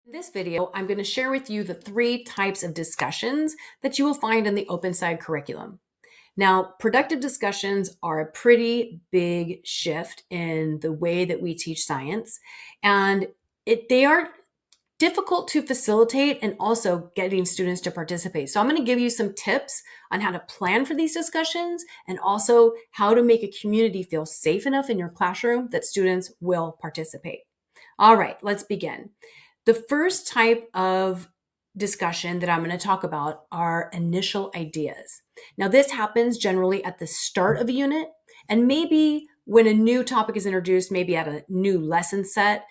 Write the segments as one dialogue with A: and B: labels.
A: In this video, I'm going to share with you the 3 types of discussions that you will find in the OpenSciEd curriculum. Now, productive discussions are a pretty big shift in the way that we teach science, and they are difficult to facilitate and also getting students to participate. So I'm going to give you some tips on how to plan for these discussions and also how to make a community feel safe enough in your classroom that students will participate. All right, let's begin. The first type of discussion that I'm going to talk about are initial ideas. Now, this happens generally at the start of a unit and maybe when a new topic is introduced, maybe at a new lesson set.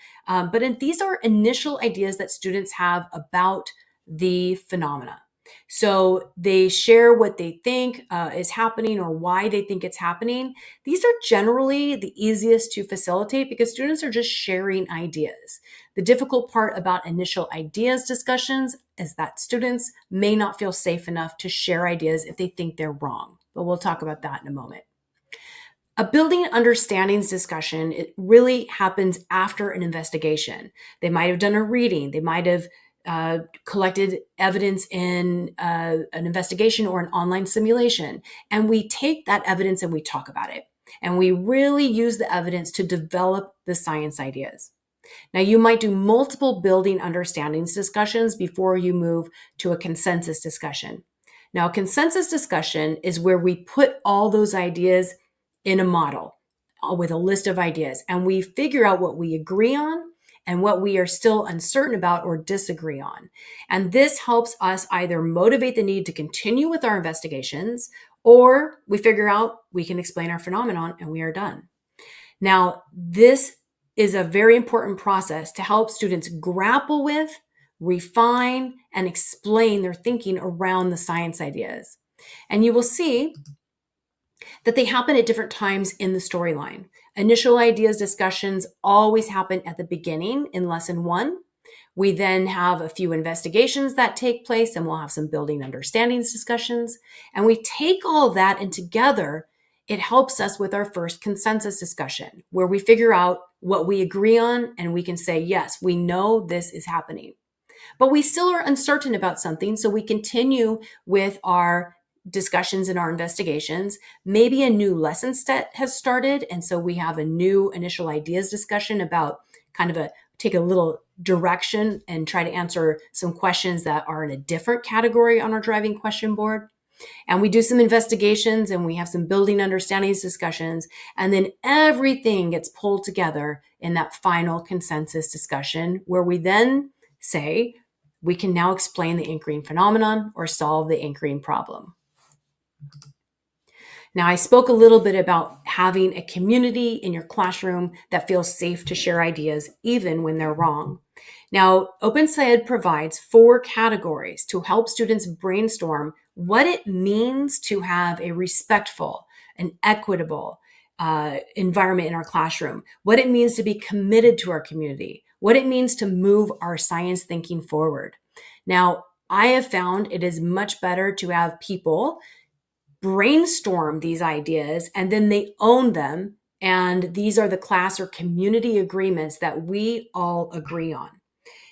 A: These are initial ideas that students have about the phenomena. So they share what they think is happening or why they think it's happening. These are generally the easiest to facilitate because students are just sharing ideas. The difficult part about initial ideas discussions is that students may not feel safe enough to share ideas if they think they're wrong. But we'll talk about that in a moment. A building understandings discussion, it really happens after an investigation. They might have done a reading. They might have collected evidence in an investigation or an online simulation. And we take that evidence and we talk about it. And we really use the evidence to develop the science ideas. Now, you might do multiple building understandings discussions before you move to a consensus discussion. Now, a consensus discussion is where we put all those ideas in a model with a list of ideas, and we figure out what we agree on and what we are still uncertain about or disagree on. And this helps us either motivate the need to continue with our investigations, or we figure out we can explain our phenomenon and we are done. Now, this is a very important process to help students grapple with, refine, and explain their thinking around the science ideas. And you will see that they happen at different times in the storyline. Initial ideas discussions always happen at the beginning in lesson 1. We then have a few investigations that take place, and we'll have some building understandings discussions. And we take all that, and together it helps us with our first consensus discussion, where we figure out what we agree on, and we can say, yes, we know this is happening. But we still are uncertain about something, so we continue with our discussions and our investigations. Maybe a new lesson set has started, and so we have a new initial ideas discussion about take a little direction and try to answer some questions that are in a different category on our driving question board. And we do some investigations and we have some building understandings discussions, and then everything gets pulled together in that final consensus discussion where we then say we can now explain the anchoring phenomenon or solve the anchoring problem. Now, I spoke a little bit about having a community in your classroom that feels safe to share ideas, even when they're wrong. Now, OpenSciEd provides 4 categories to help students brainstorm what it means to have a respectful and equitable environment in our classroom, what it means to be committed to our community, what it means to move our science thinking forward. Now, I have found it is much better to have people brainstorm these ideas and then they own them. And these are the class or community agreements that we all agree on.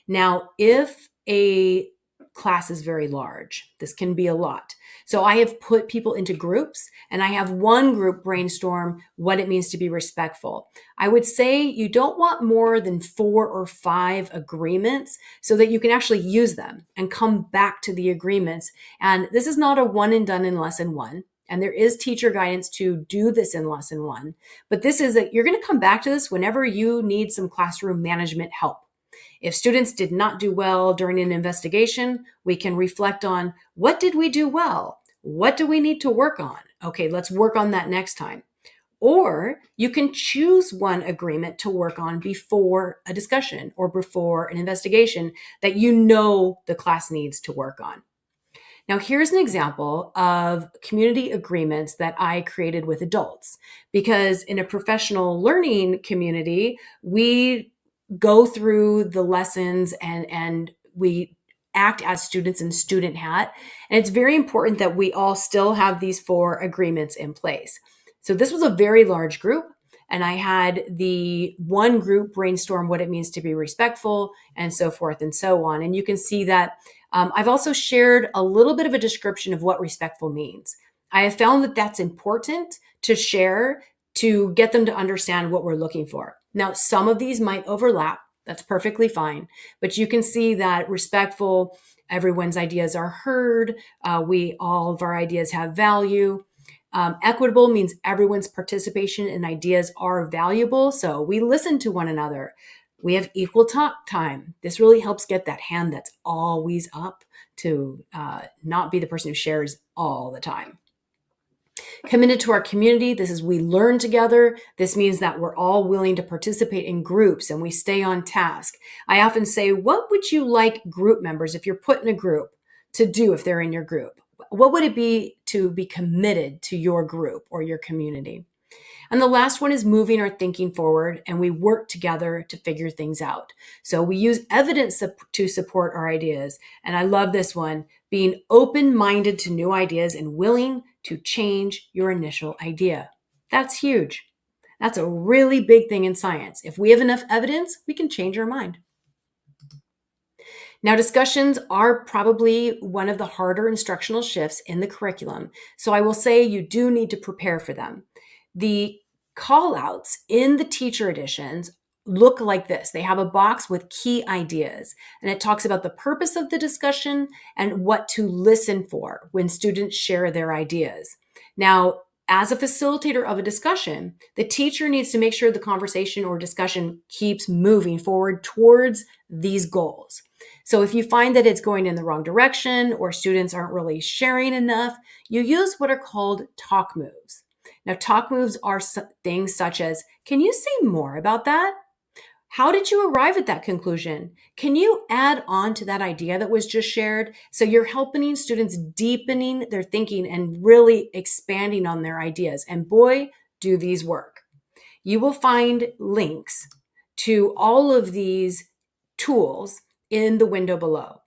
A: Now, if a class is very large, this can be a lot. So I have put people into groups and I have one group brainstorm what it means to be respectful. I would say you don't want more than 4 or 5 agreements so that you can actually use them and come back to the agreements. And this is not a one and done in lesson 1. And there is teacher guidance to do this in lesson 1. But this is that you're going to come back to this whenever you need some classroom management help. If students did not do well during an investigation, we can reflect on what did we do well? What do we need to work on? Okay, let's work on that next time. Or you can choose one agreement to work on before a discussion or before an investigation that you know the class needs to work on. Now, here's an example of community agreements that I created with adults, because in a professional learning community, we go through the lessons and we act as students in student hat. And it's very important that we all still have these 4 agreements in place. So this was a very large group. and I had the one group brainstorm what it means to be respectful and so forth and so on. And you can see that I've also shared a little bit of a description of what respectful means. I have found that that's important to share to get them to understand what we're looking for. Now, some of these might overlap. That's perfectly fine. But you can see that respectful, everyone's ideas are heard. All of our ideas have value. Equitable means everyone's participation and ideas are valuable. So we listen to one another. We have equal talk time. This really helps get that hand that's always up to not be the person who shares all the time. Committed to our community. This is we learn together. This means that we're all willing to participate in groups and we stay on task. I often say, what would you like group members, if you're put in a group, to do if they're in your group? What would it be to be committed to your group or your community? And the last one is moving our thinking forward, and we work together to figure things out. So we use evidence to support our ideas. And I love this one, being open-minded to new ideas and willing to change your initial idea. That's huge. That's a really big thing in science. If we have enough evidence, we can change our mind. Now, discussions are probably one of the harder instructional shifts in the curriculum. So I will say you do need to prepare for them. The call outs in the teacher editions look like this. They have a box with key ideas, and it talks about the purpose of the discussion and what to listen for when students share their ideas. Now, as a facilitator of a discussion, the teacher needs to make sure the conversation or discussion keeps moving forward towards these goals. So if you find that it's going in the wrong direction or students aren't really sharing enough, you use what are called talk moves. Now, talk moves are things such as, can you say more about that? How did you arrive at that conclusion? Can you add on to that idea that was just shared? So you're helping students deepening their thinking and really expanding on their ideas. And boy, do these work. You will find links to all of these tools in the window below.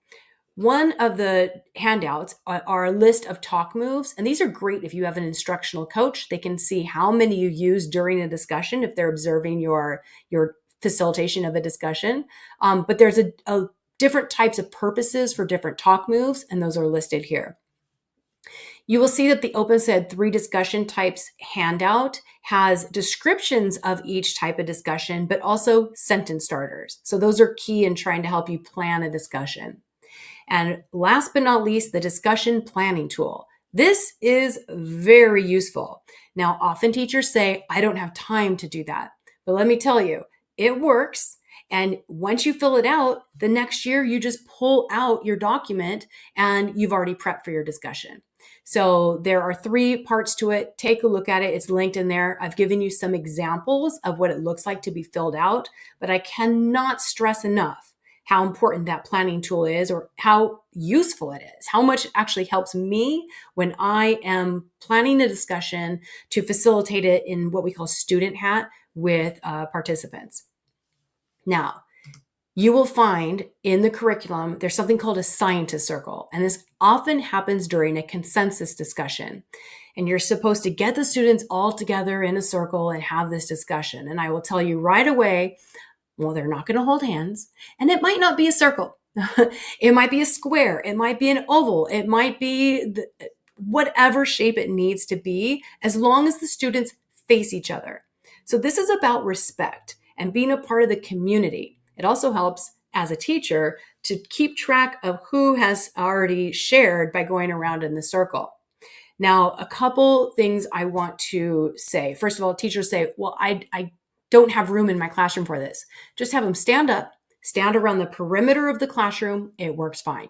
A: One of the handouts are a list of talk moves, and these are great if you have an instructional coach. They can see how many you use during a discussion if they're observing your facilitation of a discussion. But there's a different types of purposes for different talk moves, and those are listed here. You will see that the OpenSciEd 3 discussion types handout has descriptions of each type of discussion, but also sentence starters. So those are key in trying to help you plan a discussion. And last but not least, the discussion planning tool. This is very useful. Now, often teachers say, I don't have time to do that. But let me tell you, it works. And once you fill it out, the next year you just pull out your document and you've already prepped for your discussion. So there are 3 parts to it. Take a look at it. It's linked in there. I've given you some examples of what it looks like to be filled out, but I cannot stress enough how important that planning tool is, or how useful it is, how much it actually helps me when I am planning a discussion to facilitate it in what we call student hat with participants. Now, you will find in the curriculum, there's something called a scientist circle, and this often happens during a consensus discussion. And you're supposed to get the students all together in a circle and have this discussion. And I will tell you right away, well, they're not going to hold hands, and it might not be a circle. It might be a square. It might be an oval. It might be whatever shape it needs to be, as long as the students face each other. So this is about respect and being a part of the community. It also helps as a teacher to keep track of who has already shared by going around in the circle. Now, a couple things I want to say. First of all, teachers say, well, I don't have room in my classroom for this. Just have them stand up, stand around the perimeter of the classroom. It works fine.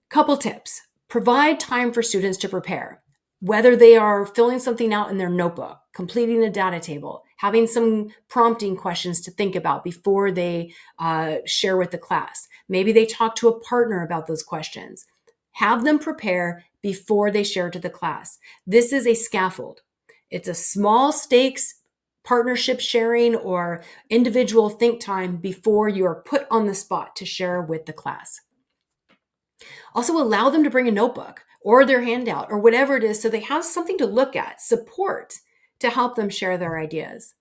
A: Couple tips. Provide time for students to prepare, whether they are filling something out in their notebook, completing a data table, having some prompting questions to think about before they share with the class. Maybe they talk to a partner about those questions. Have them prepare before they share to the class. This is a scaffold. It's a small stakes partnership sharing or individual think time before you are put on the spot to share with the class. Also, allow them to bring a notebook or their handout or whatever it is so they have something to look at. Support. to help them share their ideas.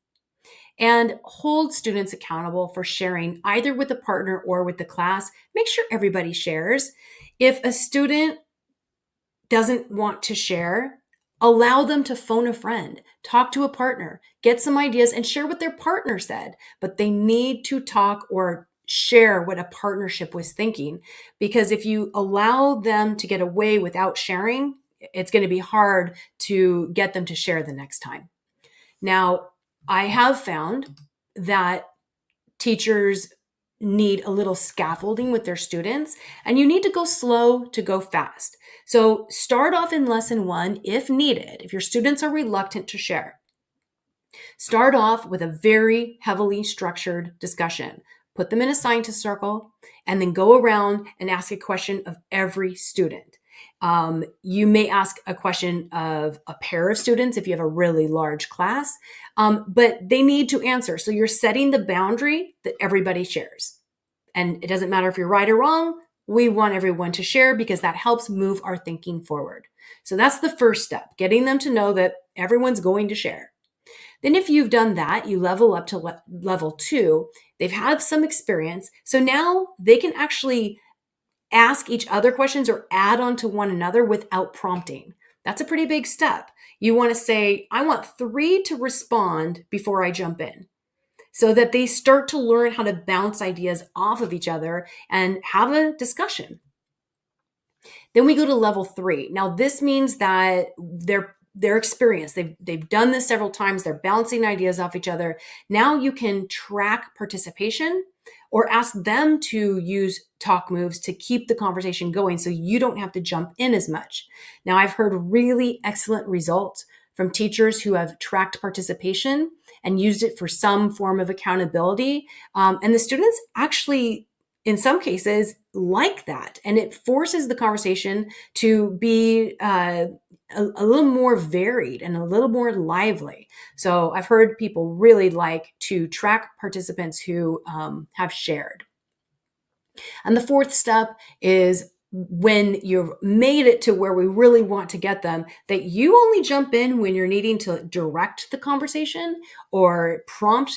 A: And hold students accountable for sharing either with a partner or with the class. Make sure everybody shares. If a student doesn't want to share, allow them to phone a friend, talk to a partner, get some ideas, and share what their partner said. But they need to talk or share what a partnership was thinking. Because if you allow them to get away without sharing, it's going to be hard to get them to share the next time. Now, I have found that teachers need a little scaffolding with their students, and you need to go slow to go fast. So start off in lesson one if needed, if your students are reluctant to share. Start off with a very heavily structured discussion. Put them in a scientist circle, and then go around and ask a question of every student. You may ask a question of a pair of students if you have a really large class, but they need to answer. So you're setting the boundary that everybody shares. And it doesn't matter if you're right or wrong. We want everyone to share because that helps move our thinking forward. So that's the first step, getting them to know that everyone's going to share. Then if you've done that, you level up to level 2. They've had some experience. So now they can actually ask each other questions or add on to one another without prompting. That's a pretty big step. You want to say, I want 3 to respond before I jump in, so that they start to learn how to bounce ideas off of each other and have a discussion. Then we go to level 3. Now this means that they're experienced. They've done this several times. They're bouncing ideas off each other. Now you can track participation or ask them to use talk moves to keep the conversation going so you don't have to jump in as much. Now, I've heard really excellent results from teachers who have tracked participation and used it for some form of accountability. And the students actually, in some cases, like that. And it forces the conversation to be a little more varied and a little more lively. So I've heard people really like to track participants who have shared. And the fourth step is when you've made it to where we really want to get them, that you only jump in when you're needing to direct the conversation or prompt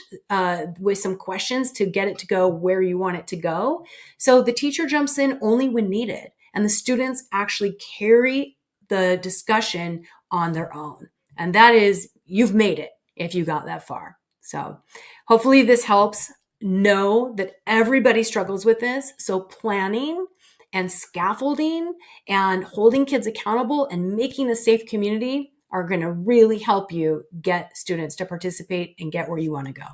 A: with some questions to get it to go where you want it to go. So the teacher jumps in only when needed, and the students actually carry the discussion on their own. And that is, you've made it if you got that far. So hopefully this helps. Know that everybody struggles with this. So planning and scaffolding and holding kids accountable and making a safe community are going to really help you get students to participate and get where you want to go.